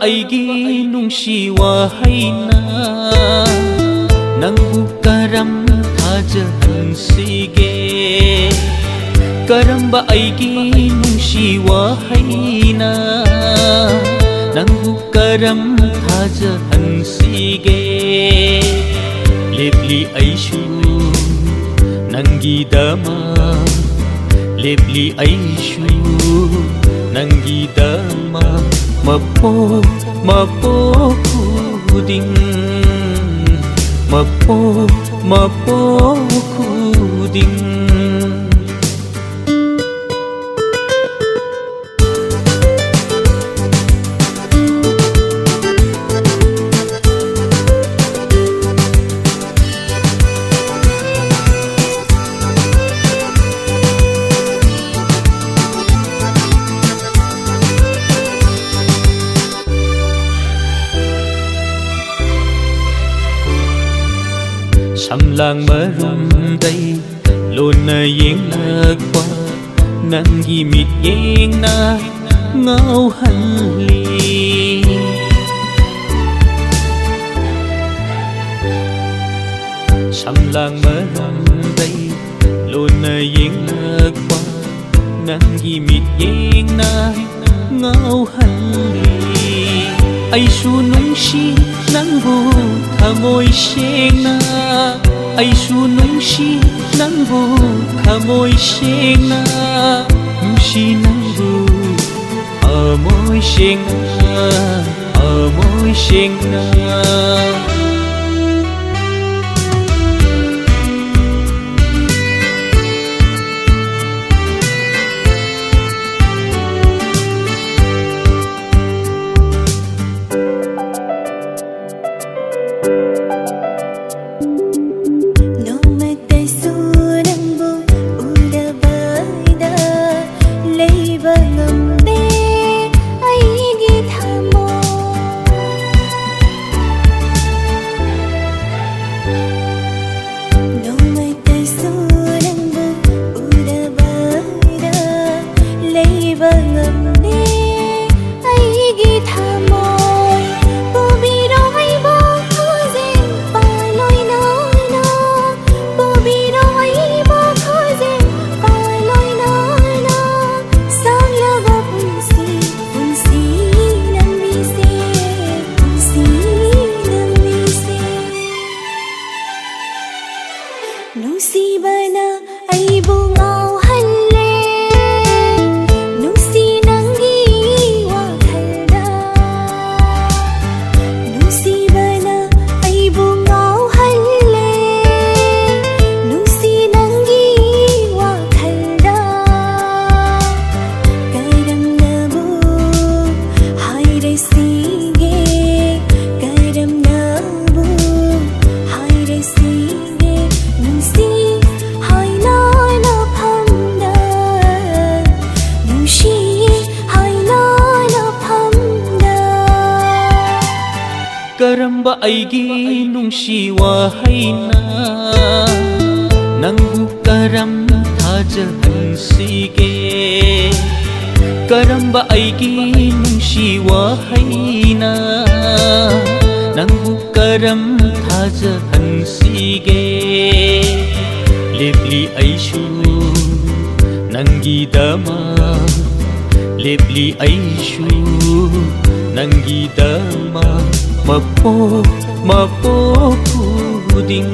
ꯑꯩꯒꯤ ꯅꯨꯡꯁꯤꯋꯥ ꯍꯩꯅ ꯅꯪꯕꯨ ꯀꯔꯝ ꯊꯥꯖꯍꯟꯁꯤꯒꯦ ꯀꯔꯝꯕ ꯑꯩꯒꯤ ꯅꯨꯡꯁꯤꯋꯥ ꯍꯩꯅ ꯅꯪꯕꯨ ꯀꯔꯝ ꯊꯥꯖꯍꯟꯁꯤꯒꯦ ꯂꯦꯞꯂꯤ ꯑꯩꯁꯨ ꯅꯪꯒꯤꯗꯃꯛ lepli aishu nangidama mapo kuding mapo kuding Samlang marumday lona yenglagwa nangi mityeng na ngao hanli Samlang marumday lona yenglagwa nangi mityeng na ngao hanli Ay sunong si nangbu thamoy sengna Ay sunong si nangbu thamoy sengna Si nangbu amoy sengna Nusibana ay bungaw halle Nusi nangi wakhalda Nusibana ay bungaw halle Nusi nangi wakhalda Karam nabu hayre sige Karam nabu hayre sige Nusi hai nói nó phâm đà Nusi hai nói nó phâm đà Karamba aigi nungsiwa haina Nangbu karam thajahansige Karamba aigi nungsiwa haina Nangbu karam thajahansige Lepli aishu nangidama Lepli aishu nangidama Mapo kuding